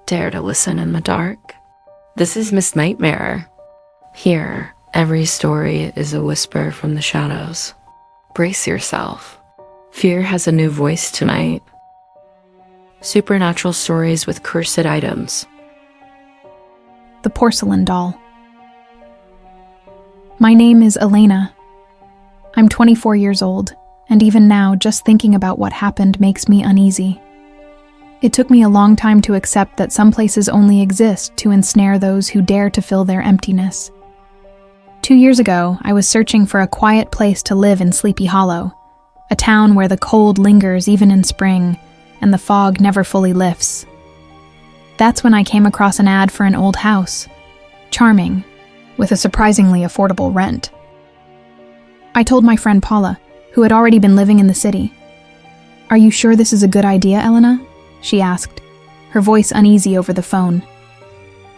Dare to listen in the dark? This is Miss Nightmare. Here, every story is a whisper from the shadows. Brace yourself. Fear has a new voice tonight. Supernatural stories with cursed items. The Porcelain Doll. My name is Elena. I'm 24 years old, and even now, just thinking about what happened makes me uneasy. It took me a long time to accept that some places only exist to ensnare those who dare to fill their emptiness. 2 years ago, I was searching for a quiet place to live in Sleepy Hollow, a town where the cold lingers even in spring, and the fog never fully lifts. That's when I came across an ad for an old house. Charming, with a surprisingly affordable rent. I told my friend Paula, who had already been living in the city. "Are you sure this is a good idea, Elena?" she asked, her voice uneasy over the phone.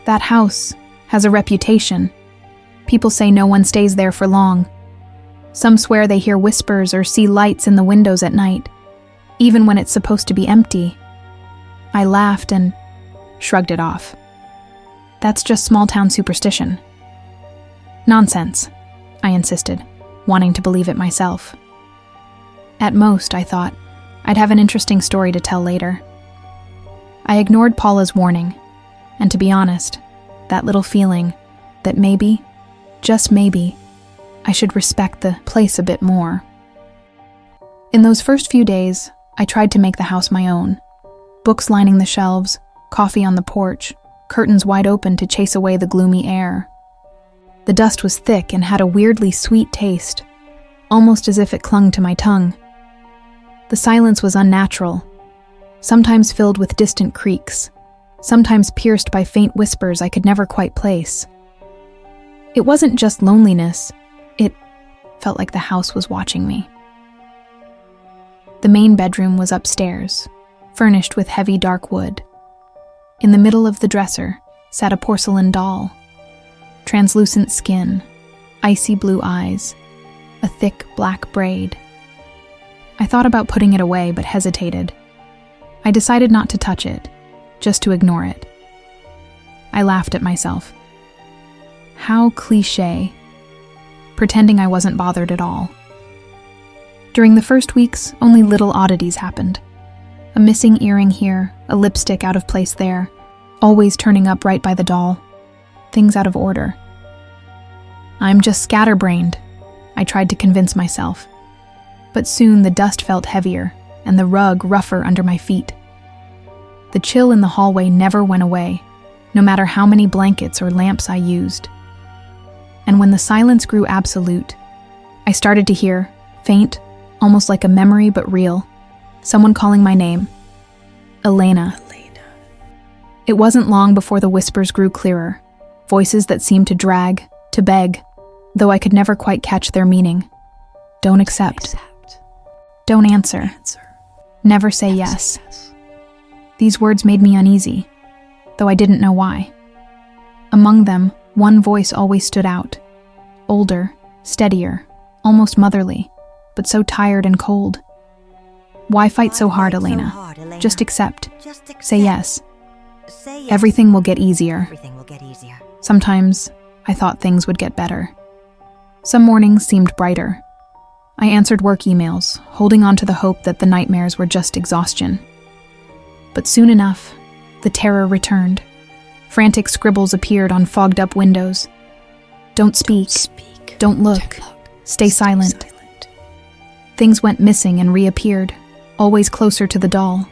"That house has a reputation. People say no one stays there for long. Some swear they hear whispers or see lights in the windows at night, even when it's supposed to be empty." I laughed and shrugged it off. "That's just small-town superstition." "Nonsense," I insisted, wanting to believe it myself. At most, I thought, I'd have an interesting story to tell later. I ignored Paula's warning, and to be honest, that little feeling that maybe, just maybe, I should respect the place a bit more. In those first few days, I tried to make the house my own. Books lining the shelves, coffee on the porch, curtains wide open to chase away the gloomy air. The dust was thick and had a weirdly sweet taste, almost as if it clung to my tongue. The silence was unnatural, sometimes filled with distant creaks, sometimes pierced by faint whispers I could never quite place. It wasn't just loneliness, it felt like the house was watching me. The main bedroom was upstairs, furnished with heavy dark wood. In the middle of the dresser sat a porcelain doll. Translucent skin, icy blue eyes, a thick black braid. I thought about putting it away but hesitated. I decided not to touch it, just to ignore it. I laughed at myself. How cliché. Pretending I wasn't bothered at all. During the first weeks, only little oddities happened. A missing earring here, a lipstick out of place there, always turning up right by the doll. Things out of order. I'm just scatterbrained, I tried to convince myself. But soon the dust felt heavier, and the rug rougher under my feet. The chill in the hallway never went away, no matter how many blankets or lamps I used. And when the silence grew absolute, I started to hear, faint, almost like a memory but real, someone calling my name. Elena. It wasn't long before the whispers grew clearer, voices that seemed to drag, to beg, though I could never quite catch their meaning. Don't accept. Don't answer. Never say yes. These words made me uneasy, though I didn't know why. Among them, one voice always stood out. Older, steadier, almost motherly, but so tired and cold. Why fight so hard, Elena? Just accept. Say yes. Everything will get easier. Sometimes, I thought things would get better. Some mornings seemed brighter. I answered work emails, holding on to the hope that the nightmares were just exhaustion. But soon enough, the terror returned. Frantic scribbles appeared on fogged-up windows. Don't speak. Don't look. Stay silent. Things went missing and reappeared, always closer to the doll.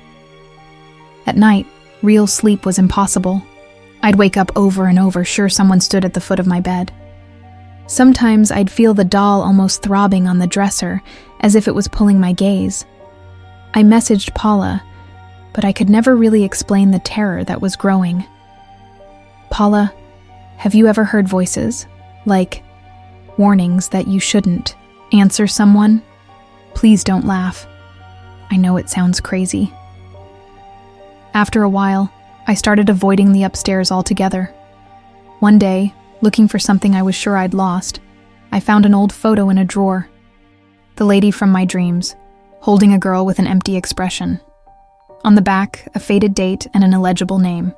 At night, real sleep was impossible. I'd wake up over and over, sure someone stood at the foot of my bed. Sometimes I'd feel the doll almost throbbing on the dresser, as if it was pulling my gaze. I messaged Paula, but I could never really explain the terror that was growing. "Paula, have you ever heard voices? Like, warnings that you shouldn't answer someone? Please don't laugh. I know it sounds crazy." After a while, I started avoiding the upstairs altogether. One day, looking for something I was sure I'd lost, I found an old photo in a drawer. The lady from my dreams, holding a girl with an empty expression. On the back, a faded date and an illegible name,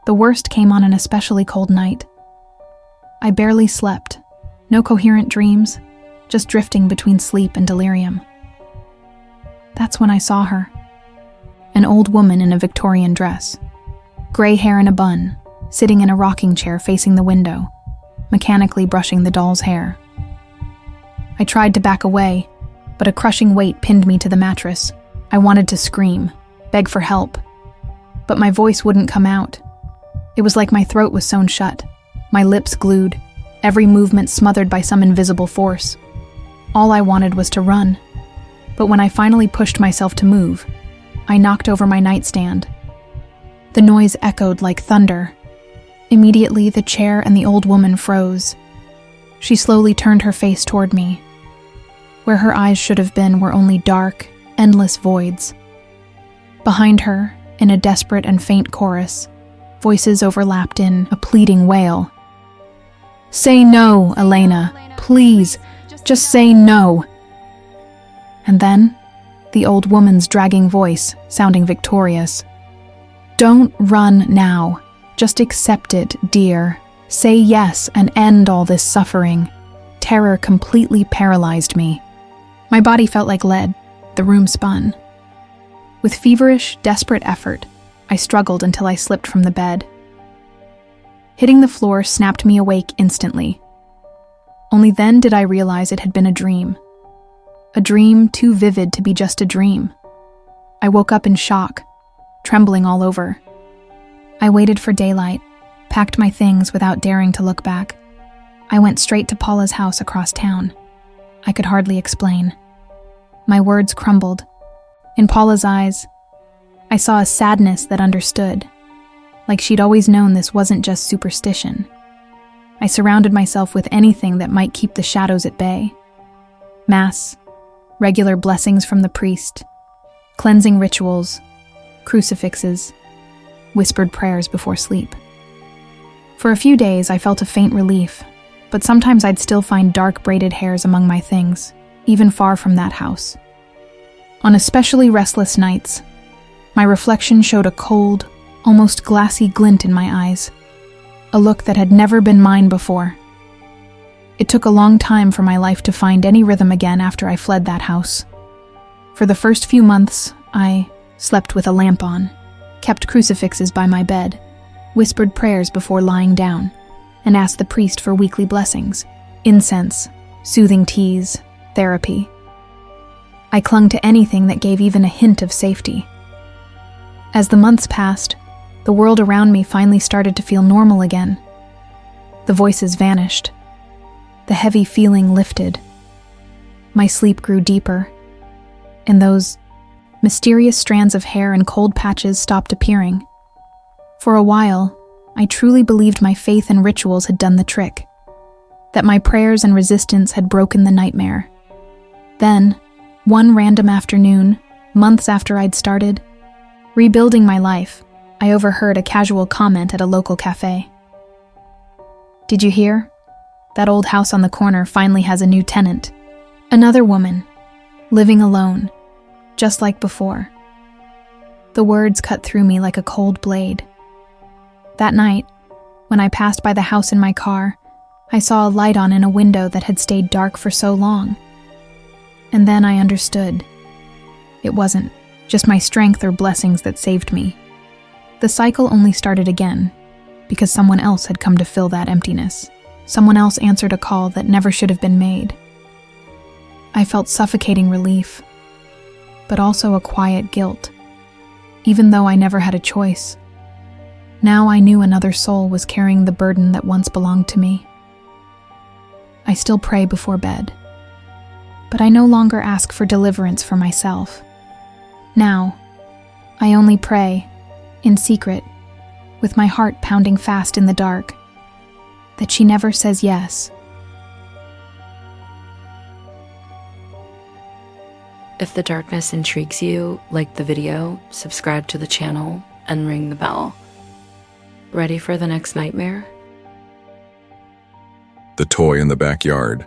The worst came on an especially cold night. I barely slept. No coherent dreams, just drifting between sleep and delirium. That's when I saw her. An old woman in a Victorian dress. Gray hair in a bun, sitting in a rocking chair facing the window, mechanically brushing the doll's hair. I tried to back away, but a crushing weight pinned me to the mattress. I wanted to scream, beg for help, but my voice wouldn't come out. It was like my throat was sewn shut, my lips glued, every movement smothered by some invisible force. All I wanted was to run, but when I finally pushed myself to move, I knocked over my nightstand. The noise echoed like thunder. Immediately, the chair and the old woman froze. She slowly turned her face toward me. Where her eyes should have been were only dark, endless voids. Behind her, in a desperate and faint chorus, voices overlapped in a pleading wail. "Say no, Elena. Please, just say no." And then, the old woman's dragging voice, sounding victorious. "Don't run now. Just accept it, dear. Say yes and end all this suffering." Terror completely paralyzed me. My body felt like lead. The room spun. With feverish, desperate effort, I struggled until I slipped from the bed. Hitting the floor snapped me awake instantly. Only then did I realize it had been a dream. A dream too vivid to be just a dream. I woke up in shock, trembling all over. I waited for daylight, packed my things without daring to look back. I went straight to Paula's house across town. I could hardly explain. My words crumbled. In Paula's eyes, I saw a sadness that understood, like she'd always known this wasn't just superstition. I surrounded myself with anything that might keep the shadows at bay. Mass, regular blessings from the priest, cleansing rituals, crucifixes, whispered prayers before sleep. For a few days, I felt a faint relief, but sometimes I'd still find dark braided hairs among my things, even far from that house. On especially restless nights, my reflection showed a cold, almost glassy glint in my eyes, a look that had never been mine before. It took a long time for my life to find any rhythm again after I fled that house. For the first few months, I slept with a lamp on, kept crucifixes by my bed, whispered prayers before lying down, and asked the priest for weekly blessings, incense, soothing teas, therapy. I clung to anything that gave even a hint of safety. As the months passed, the world around me finally started to feel normal again. The voices vanished. The heavy feeling lifted. My sleep grew deeper, and those mysterious strands of hair and cold patches stopped appearing. For a while, I truly believed my faith and rituals had done the trick, that my prayers and resistance had broken the nightmare. Then, one random afternoon, months after I'd started rebuilding my life, I overheard a casual comment at a local cafe. "Did you hear? That old house on the corner finally has a new tenant. Another woman, living alone, just like before." The words cut through me like a cold blade. That night, when I passed by the house in my car, I saw a light on in a window that had stayed dark for so long. And then I understood. It wasn't just my strength or blessings that saved me. The cycle only started again because someone else had come to fill that emptiness. Someone else answered a call that never should have been made. I felt suffocating relief, but also a quiet guilt, even though I never had a choice. Now I knew another soul was carrying the burden that once belonged to me. I still pray before bed, but I no longer ask for deliverance for myself. Now, I only pray, in secret, with my heart pounding fast in the dark, that she never says yes. If the darkness intrigues you, like the video, subscribe to the channel, and ring the bell. Ready for the next nightmare? The toy in the backyard.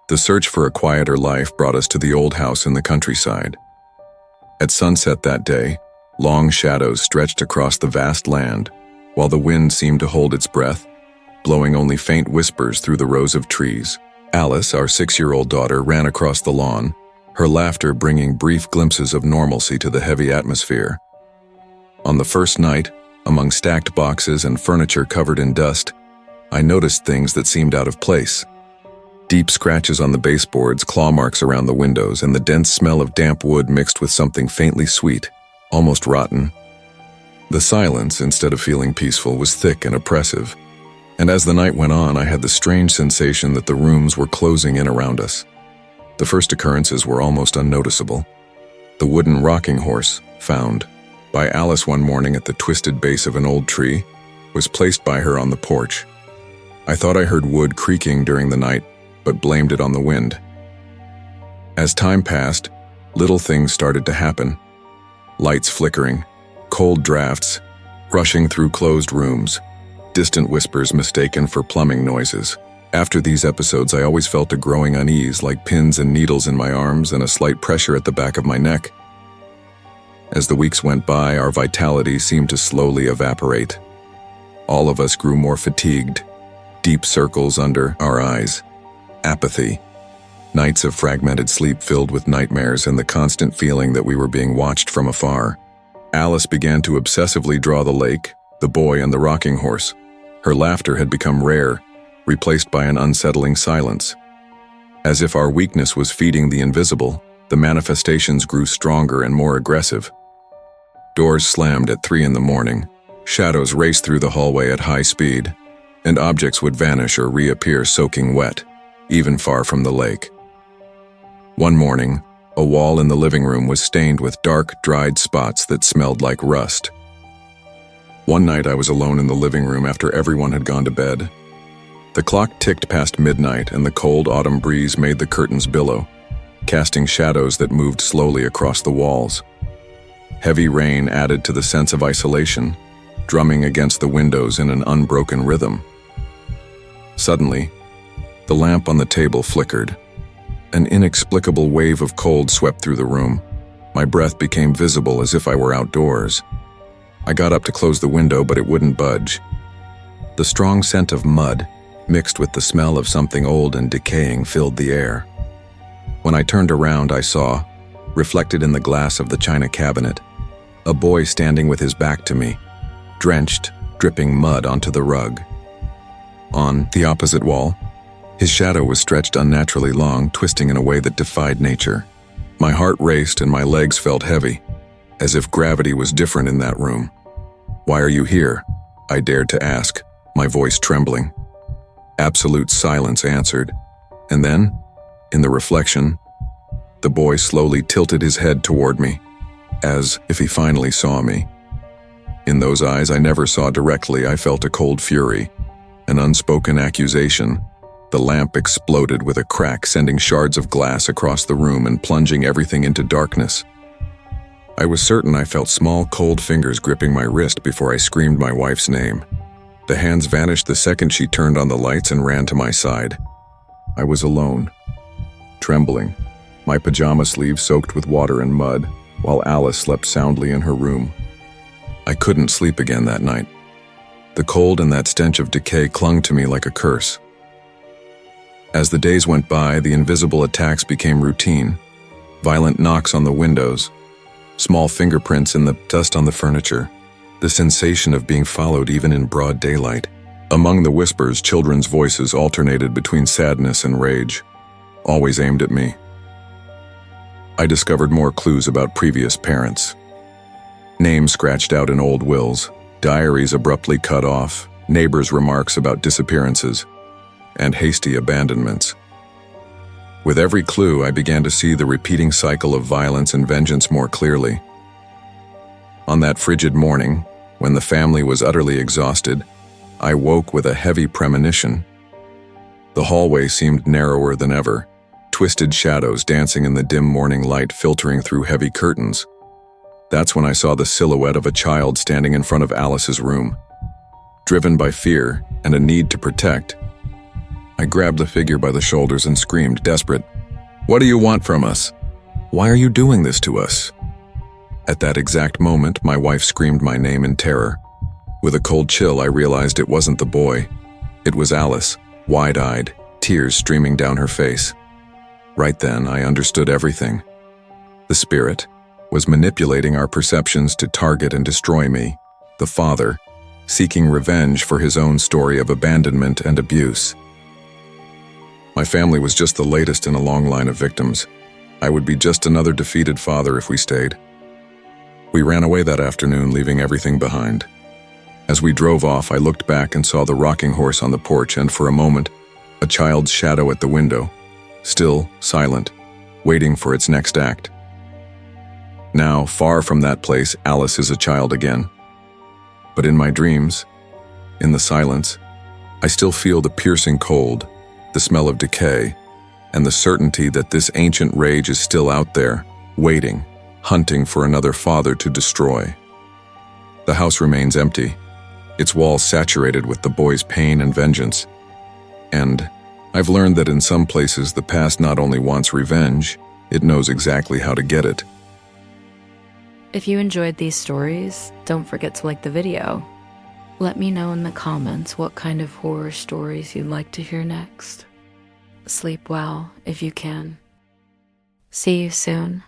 The search for a quieter life brought us to the old house in the countryside. At sunset that day, Long shadows stretched across the vast land, while the wind seemed to hold its breath, blowing only faint whispers through the rows of trees. Alice, our 6-year-old daughter, ran across the lawn, her laughter bringing brief glimpses of normalcy to the heavy atmosphere. On the first night, among stacked boxes and furniture covered in dust, I noticed things that seemed out of place. Deep scratches on the baseboards, claw marks around the windows, and the dense smell of damp wood mixed with something faintly sweet, almost rotten. The silence, instead of feeling peaceful, was thick and oppressive, and as the night went on, I had the strange sensation that the rooms were closing in around us. The first occurrences were almost unnoticeable. The wooden rocking horse, found by Alice one morning at the twisted base of an old tree, was placed by her on the porch. I thought I heard wood creaking during the night, but blamed it on the wind. As time passed, little things started to happen. Lights flickering, cold drafts, rushing through closed rooms, distant whispers mistaken for plumbing noises. After these episodes, I always felt a growing unease, like pins and needles in my arms and a slight pressure at the back of my neck. As the weeks went by, our vitality seemed to slowly evaporate. All of us grew more fatigued, deep circles under our eyes, apathy, nights of fragmented sleep filled with nightmares and the constant feeling that we were being watched from afar. Alice began to obsessively draw the lake, the boy, and the rocking horse. Her laughter had become rare, replaced by an unsettling silence. As if our weakness was feeding the invisible, the manifestations grew stronger and more aggressive. Doors slammed at 3 a.m, shadows raced through the hallway at high speed, and objects would vanish or reappear soaking wet, even far from the lake. One morning, a wall in the living room was stained with dark, dried spots that smelled like rust. One night I was alone in the living room after everyone had gone to bed. The clock ticked past midnight and the cold autumn breeze made the curtains billow, casting shadows that moved slowly across the walls. Heavy rain added to the sense of isolation, drumming against the windows in an unbroken rhythm. Suddenly, the lamp on the table flickered. An inexplicable wave of cold swept through the room. My breath became visible as if I were outdoors. I got up to close the window, but it wouldn't budge. The strong scent of mud, mixed with the smell of something old and decaying, filled the air. When I turned around, I saw, reflected in the glass of the china cabinet, a boy standing with his back to me, drenched, dripping mud onto the rug. On the opposite wall, his shadow was stretched unnaturally long, twisting in a way that defied nature. My heart raced and my legs felt heavy, as if gravity was different in that room. "Why are you here?" I dared to ask, my voice trembling. Absolute silence answered, and then, in the reflection, the boy slowly tilted his head toward me, as if he finally saw me. In those eyes I never saw directly, I felt a cold fury, an unspoken accusation. The lamp exploded with a crack, sending shards of glass across the room and plunging everything into darkness. I was certain I felt small, cold fingers gripping my wrist before I screamed my wife's name. The hands vanished the second she turned on the lights and ran to my side. I was alone, trembling, my pajama sleeves soaked with water and mud, while Alice slept soundly in her room. I couldn't sleep again that night. The cold and that stench of decay clung to me like a curse. As the days went by, the invisible attacks became routine. Violent knocks on the windows, small fingerprints in the dust on the furniture, the sensation of being followed even in broad daylight. Among the whispers, children's voices alternated between sadness and rage, always aimed at me. I discovered more clues about previous parents. Names scratched out in old wills, diaries abruptly cut off, neighbors' remarks about disappearances, and hasty abandonments. With every clue, I began to see the repeating cycle of violence and vengeance more clearly. On that frigid morning, when the family was utterly exhausted, I woke with a heavy premonition. The hallway seemed narrower than ever, twisted shadows dancing in the dim morning light filtering through heavy curtains. That's when I saw the silhouette of a child standing in front of Alice's room. Driven by fear and a need to protect, I grabbed the figure by the shoulders and screamed, desperate, "What do you want from us? Why are you doing this to us?" At that exact moment, my wife screamed my name in terror. With a cold chill, I realized it wasn't the boy. It was Alice, wide-eyed, tears streaming down her face. Right then, I understood everything. The spirit was manipulating our perceptions to target and destroy me, the father, seeking revenge for his own story of abandonment and abuse. My family was just the latest in a long line of victims. I would be just another defeated father if we stayed. We ran away that afternoon, leaving everything behind. As we drove off, I looked back and saw the rocking horse on the porch and, for a moment, a child's shadow at the window, still silent, waiting for its next act. Now, far from that place, Alice is a child again. But in my dreams, in the silence, I still feel the piercing cold, the smell of decay, and the certainty that this ancient rage is still out there, waiting, hunting for another father to destroy. The house remains empty, its walls saturated with the boy's pain and vengeance. And I've learned that in some places the past not only wants revenge, it knows exactly how to get it. If you enjoyed these stories, don't forget to like the video. Let me know in the comments what kind of horror stories you'd like to hear next. Sleep well if you can. See you soon.